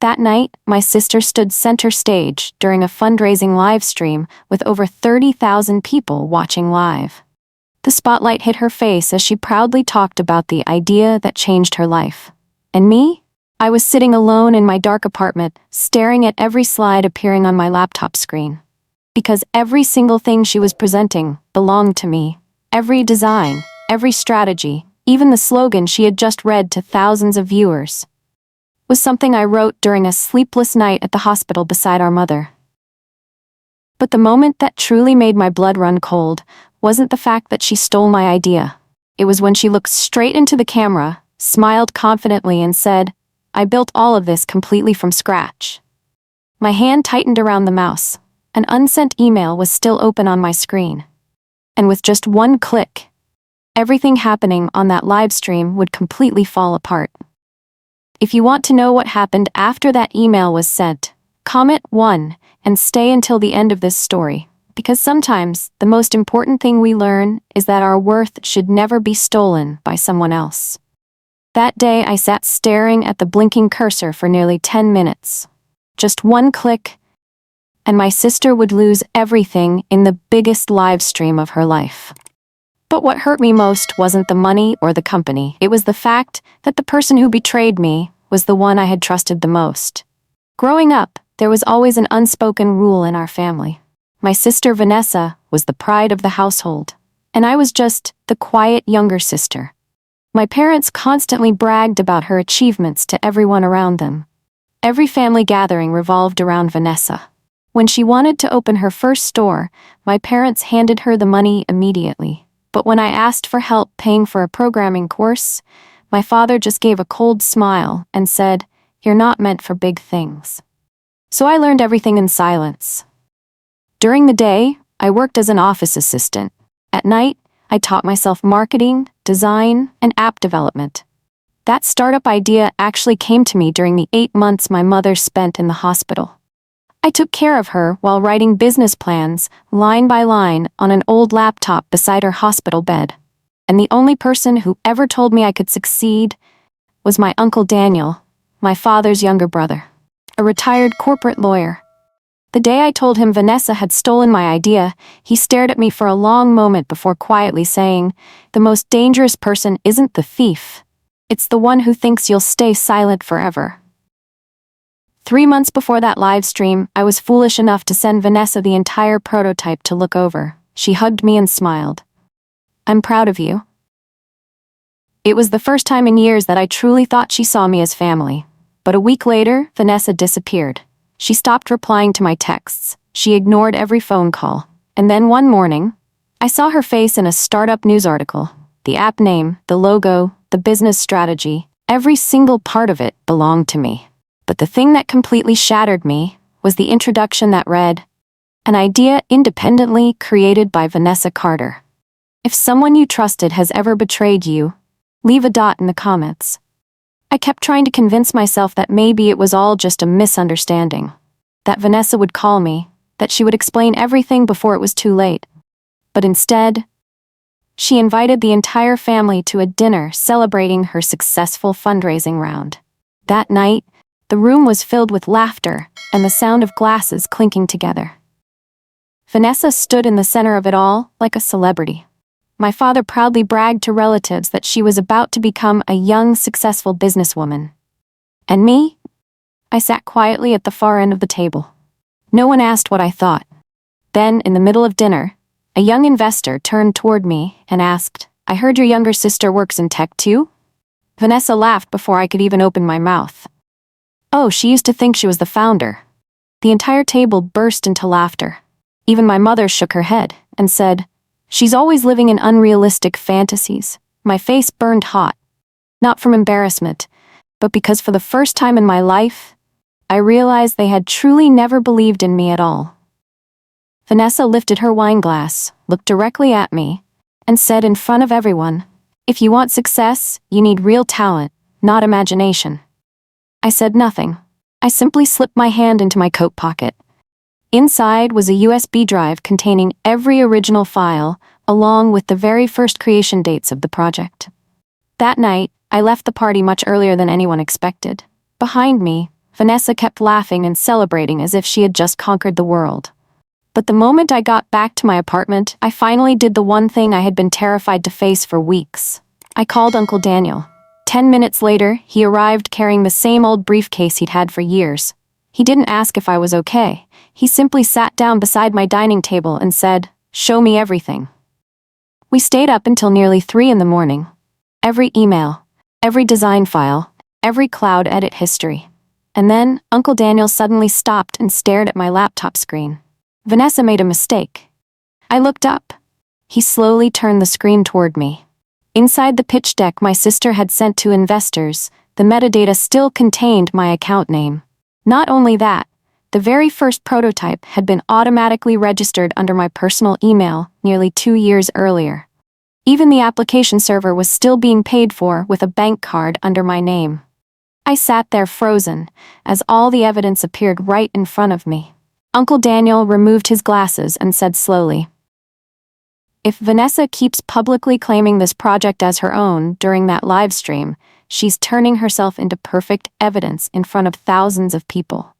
That night, my sister stood center stage during a fundraising live stream with over 30,000 people watching live. The spotlight hit her face as she proudly talked about the idea that changed her life. And me? I was sitting alone in my dark apartment, staring at every slide appearing on my laptop screen. Because every single thing she was presenting belonged to me. Every design, every strategy, even the slogan she had just read to thousands of viewers, was something I wrote during a sleepless night at the hospital beside our mother. But the moment that truly made my blood run cold wasn't the fact that she stole my idea. It was when she looked straight into the camera, smiled confidently, and said, "I built all of this completely from scratch." My hand tightened around the mouse. An unsent email was still open on my screen. And with just one click, everything happening on that live stream would completely fall apart. If you want to know what happened after that email was sent, comment 1 and stay until the end of this story, because sometimes the most important thing we learn is that our worth should never be stolen by someone else. That day I sat staring at the blinking cursor for nearly 10 minutes. Just one click, and my sister would lose everything in the biggest live stream of her life. But what hurt me most wasn't the money or the company. It was the fact that the person who betrayed me was the one I had trusted the most. Growing up, there was always an unspoken rule in our family. My sister Vanessa was the pride of the household, and I was just the quiet younger sister. My parents constantly bragged about her achievements to everyone around them. Every family gathering revolved around Vanessa. When she wanted to open her first store, my parents handed her the money immediately. But when I asked for help paying for a programming course, my father just gave a cold smile and said, "You're not meant for big things." So I learned everything in silence. During the day, I worked as an office assistant. At night, I taught myself marketing, design, and app development. That startup idea actually came to me during the 8 months my mother spent in the hospital. I took care of her while writing business plans, line by line, on an old laptop beside her hospital bed. And the only person who ever told me I could succeed was my Uncle Daniel, my father's younger brother, a retired corporate lawyer. The day I told him Vanessa had stolen my idea, he stared at me for a long moment before quietly saying, "The most dangerous person isn't the thief. It's the one who thinks you'll stay silent forever." 3 months before that live stream, I was foolish enough to send Vanessa the entire prototype to look over. She hugged me and smiled. "I'm proud of you." It was the first time in years that I truly thought she saw me as family. But a week later, Vanessa disappeared. She stopped replying to my texts. She ignored every phone call. And then one morning, I saw her face in a startup news article. The app name, the logo, the business strategy, every single part of it belonged to me. But the thing that completely shattered me was the introduction that read, "An idea independently created by Vanessa Carter. If someone you trusted has ever betrayed you, leave a dot in the comments." I kept trying to convince myself that maybe it was all just a misunderstanding, that Vanessa would call me, that she would explain everything before it was too late. But instead, she invited the entire family to a dinner celebrating her successful fundraising round. That night, the room was filled with laughter and the sound of glasses clinking together. Vanessa stood in the center of it all like a celebrity. My father proudly bragged to relatives that she was about to become a young, successful businesswoman. And me? I sat quietly at the far end of the table. No one asked what I thought. Then, in the middle of dinner, a young investor turned toward me and asked, "I heard your younger sister works in tech too?" Vanessa laughed before I could even open my mouth. "Oh, she used to think she was the founder." The entire table burst into laughter. Even my mother shook her head and said, "She's always living in unrealistic fantasies." My face burned hot, not from embarrassment, but because for the first time in my life, I realized they had truly never believed in me at all. Vanessa lifted her wine glass, looked directly at me, and said in front of everyone, "If you want success, you need real talent, not imagination." I said nothing. I simply slipped my hand into my coat pocket. Inside was a USB drive containing every original file, along with the very first creation dates of the project. That night, I left the party much earlier than anyone expected. Behind me, Vanessa kept laughing and celebrating as if she had just conquered the world. But the moment I got back to my apartment, I finally did the one thing I had been terrified to face for weeks. I called Uncle Daniel. 10 minutes later, he arrived carrying the same old briefcase he'd had for years. He didn't ask if I was okay. He simply sat down beside my dining table and said, "Show me everything." We stayed up until nearly 3 in the morning. Every email, every design file, every cloud edit history. And then, Uncle Daniel suddenly stopped and stared at my laptop screen. "Vanessa made a mistake." I looked up. He slowly turned the screen toward me. Inside the pitch deck my sister had sent to investors, the metadata still contained my account name. Not only that, the very first prototype had been automatically registered under my personal email nearly 2 years earlier. Even the application server was still being paid for with a bank card under my name. I sat there frozen, as all the evidence appeared right in front of me. Uncle Daniel removed his glasses and said slowly, "If Vanessa keeps publicly claiming this project as her own during that live stream, she's turning herself into perfect evidence in front of thousands of people."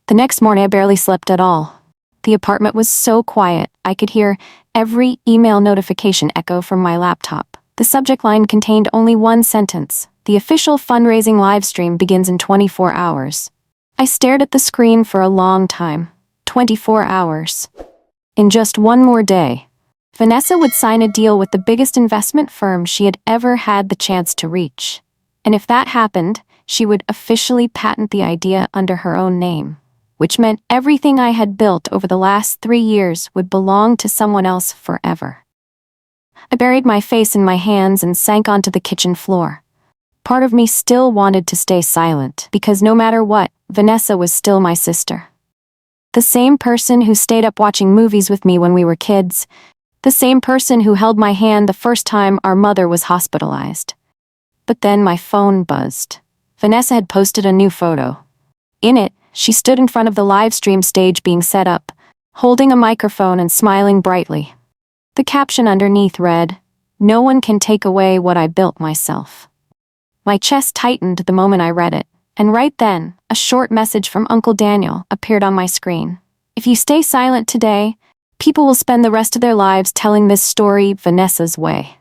The next morning I barely slept at all. The apartment was so quiet, I could hear every email notification echo from my laptop. The subject line contained only one sentence: "The official fundraising live stream begins in 24 hours. I stared at the screen for a long time. 24 hours. In just one more day, Vanessa would sign a deal with the biggest investment firm she had ever had the chance to reach. And if that happened, she would officially patent the idea under her own name, which meant everything I had built over the last 3 years would belong to someone else forever. I buried my face in my hands and sank onto the kitchen floor. Part of me still wanted to stay silent, because no matter what, Vanessa was still my sister. The same person who stayed up watching movies with me when we were kids, the same person who held my hand the first time our mother was hospitalized. But then my phone buzzed. Vanessa had posted a new photo. In it, she stood in front of the live stream stage being set up, holding a microphone and smiling brightly. The caption underneath read, "No one can take away what I built myself." My chest tightened the moment I read it, and right then, a short message from Uncle Daniel appeared on my screen. "If you stay silent today, people will spend the rest of their lives telling this story Vanessa's way."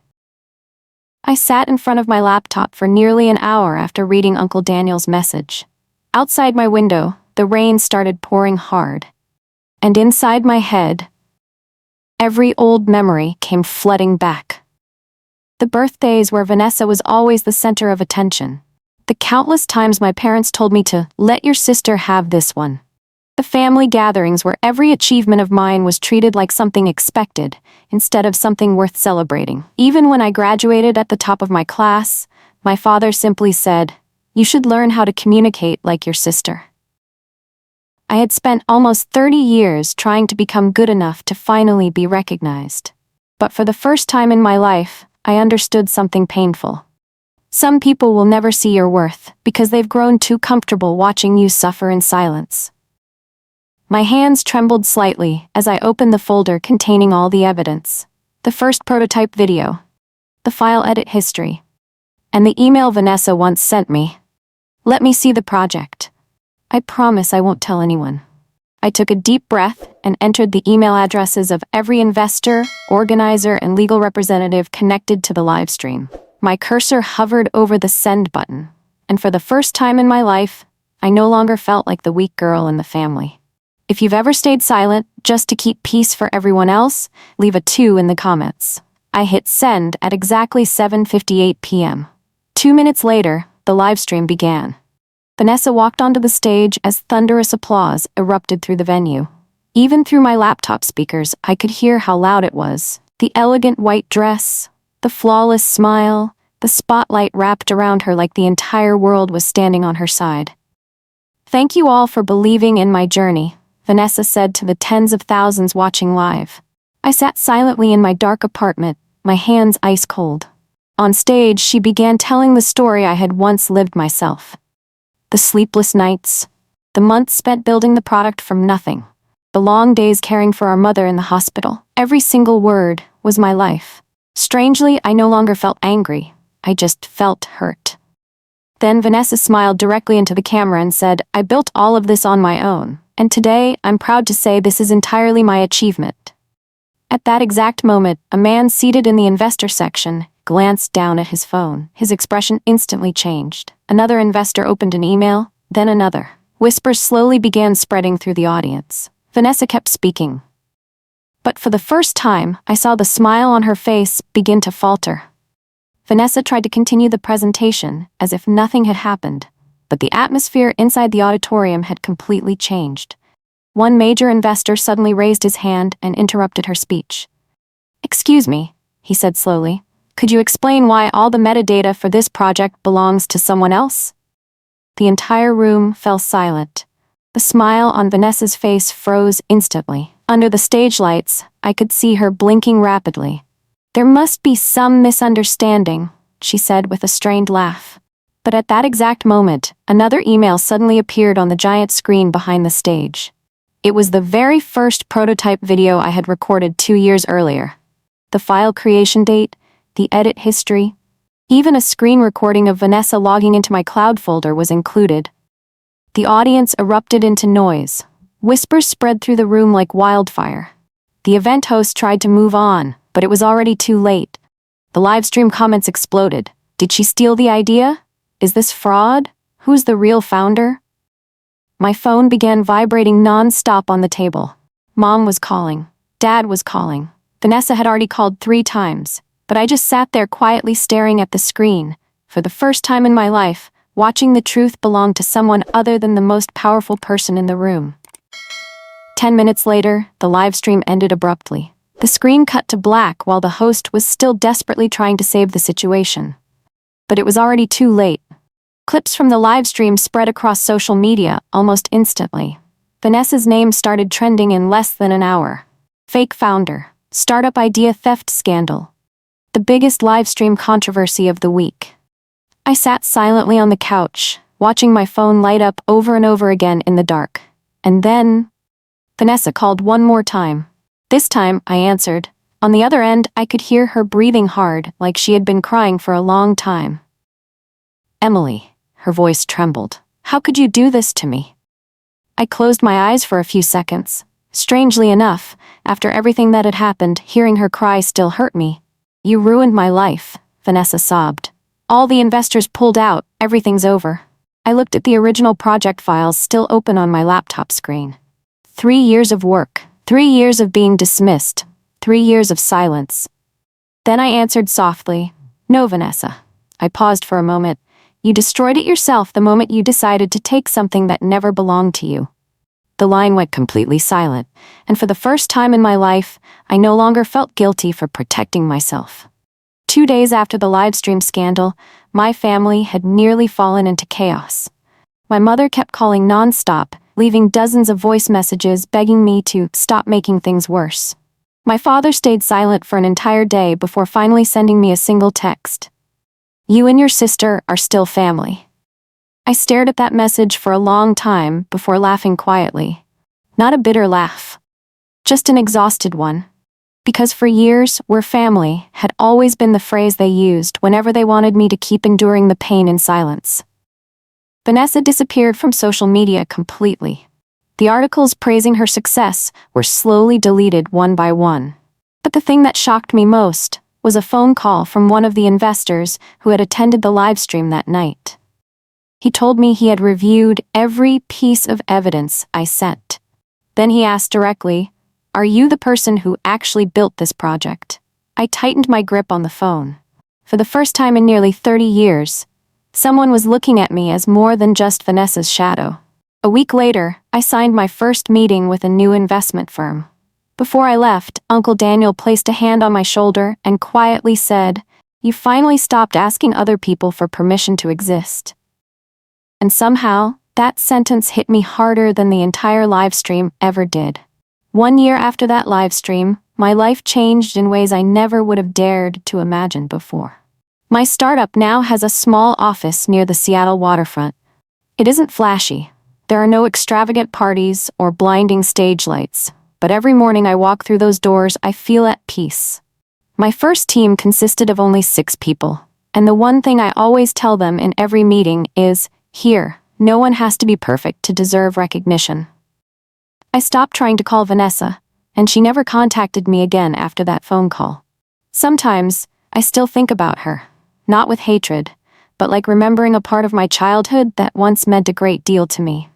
I sat in front of my laptop for nearly an hour after reading Uncle Daniel's message. Outside my window, the rain started pouring hard. And inside my head, every old memory came flooding back. The birthdays where Vanessa was always the center of attention. The countless times my parents told me to let your sister have this one. The family gatherings where every achievement of mine was treated like something expected, instead of something worth celebrating. Even when I graduated at the top of my class, my father simply said, "You should learn how to communicate like your sister." I had spent almost 30 years trying to become good enough to finally be recognized. But for the first time in my life, I understood something painful. Some people will never see your worth because they've grown too comfortable watching you suffer in silence. My hands trembled slightly as I opened the folder containing all the evidence. The first prototype video, the file edit history, and the email Vanessa once sent me. "Let me see the project. I promise I won't tell anyone." I took a deep breath and entered the email addresses of every investor, organizer, and legal representative connected to the live stream. My cursor hovered over the send button, and for the first time in my life, I no longer felt like the weak girl in the family. If you've ever stayed silent just to keep peace for everyone else, leave a 2 in the comments. I hit send at exactly 7:58 p.m. 2 minutes later, the live stream began. Vanessa walked onto the stage as thunderous applause erupted through the venue. Even through my laptop speakers, I could hear how loud it was. The elegant white dress, the flawless smile, the spotlight wrapped around her like the entire world was standing on her side. "Thank you all for believing in my journey," Vanessa said to the tens of thousands watching live. I sat silently in my dark apartment, my hands ice cold. On stage, she began telling the story I had once lived myself. The sleepless nights, the months spent building the product from nothing, the long days caring for our mother in the hospital. Every single word was my life. Strangely, I no longer felt angry. I just felt hurt. Then Vanessa smiled directly into the camera and said, "I built all of this on my own, and today I'm proud to say this is entirely my achievement." At that exact moment, a man seated in the investor section glanced down at his phone. His expression instantly changed. Another investor opened an email, then another. Whispers slowly began spreading through the audience. Vanessa kept speaking. But for the first time, I saw the smile on her face begin to falter. Vanessa tried to continue the presentation as if nothing had happened, but the atmosphere inside the auditorium had completely changed. One major investor suddenly raised his hand and interrupted her speech. "Excuse me," he said slowly. "Could you explain why all the metadata for this project belongs to someone else?" The entire room fell silent. The smile on Vanessa's face froze instantly. Under the stage lights, I could see her blinking rapidly. "There must be some misunderstanding," she said with a strained laugh. But at that exact moment, another email suddenly appeared on the giant screen behind the stage. It was the very first prototype video I had recorded 2 years earlier. The file creation date, the edit history, even a screen recording of Vanessa logging into my cloud folder was included. The audience erupted into noise. Whispers spread through the room like wildfire. The event host tried to move on, but it was already too late. The livestream comments exploded. "Did she steal the idea? Is this fraud? Who's the real founder?" My phone began vibrating non-stop on the table. Mom was calling. Dad was calling. Vanessa had already called 3 times, but I just sat there quietly staring at the screen. For the first time in my life, watching the truth belong to someone other than the most powerful person in the room. 10 minutes later, the live stream ended abruptly. The screen cut to black while the host was still desperately trying to save the situation. But it was already too late. Clips from the live stream spread across social media almost instantly. Vanessa's name started trending in less than an hour. Fake founder, startup idea theft scandal. The biggest live stream controversy of the week. I sat silently on the couch, watching my phone light up over and over again in the dark. And then Vanessa called one more time. This time, I answered. On the other end, I could hear her breathing hard, like she had been crying for a long time. "Emily," her voice trembled. "How could you do this to me?" I closed my eyes for a few seconds. Strangely enough, after everything that had happened, hearing her cry still hurt me. "You ruined my life," Vanessa sobbed. "All the investors pulled out, everything's over." I looked at the original project files still open on my laptop screen. 3 years of work. 3 years of being dismissed. 3 years of silence. Then I answered softly, "No, Vanessa." I paused for a moment. "You destroyed it yourself the moment you decided to take something that never belonged to you." The line went completely silent, and for the first time in my life, I no longer felt guilty for protecting myself. 2 days after the livestream scandal, my family had nearly fallen into chaos. My mother kept calling non-stop, leaving dozens of voice messages begging me to stop making things worse. My father stayed silent for an entire day before finally sending me a single text. "You and your sister are still family." I stared at that message for a long time before laughing quietly. Not a bitter laugh. Just an exhausted one. Because for years, "we're family" had always been the phrase they used whenever they wanted me to keep enduring the pain in silence. Vanessa disappeared from social media completely. The articles praising her success were slowly deleted one by one. But the thing that shocked me most was a phone call from one of the investors who had attended the livestream that night. He told me he had reviewed every piece of evidence I sent. Then he asked directly, "Are you the person who actually built this project?" I tightened my grip on the phone. For the first time in nearly 30 years, someone was looking at me as more than just Vanessa's shadow. A week later, I signed my first meeting with a new investment firm. Before I left, Uncle Daniel placed a hand on my shoulder and quietly said, "You finally stopped asking other people for permission to exist." And somehow, that sentence hit me harder than the entire live stream ever did. 1 year after that live stream, my life changed in ways I never would have dared to imagine before. My startup now has a small office near the Seattle waterfront. It isn't flashy. There are no extravagant parties or blinding stage lights, but every morning I walk through those doors, I feel at peace. My first team consisted of only 6 people. And the one thing I always tell them in every meeting is, here, no one has to be perfect to deserve recognition. I stopped trying to call Vanessa, and she never contacted me again after that phone call. Sometimes, I still think about her, not with hatred, but like remembering a part of my childhood that once meant a great deal to me.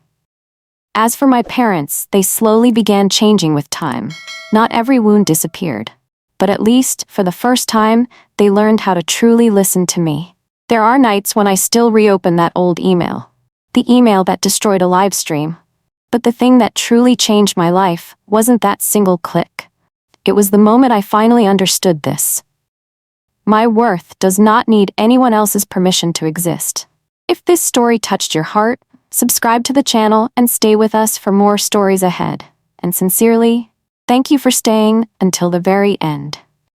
As for my parents, they slowly began changing with time. Not every wound disappeared, but at least, for the first time, they learned how to truly listen to me. There are nights when I still reopen that old email. The email that destroyed a live stream. But the thing that truly changed my life wasn't that single click. It was the moment I finally understood this. My worth does not need anyone else's permission to exist. If this story touched your heart, subscribe to the channel and stay with us for more stories ahead. And sincerely, thank you for staying until the very end.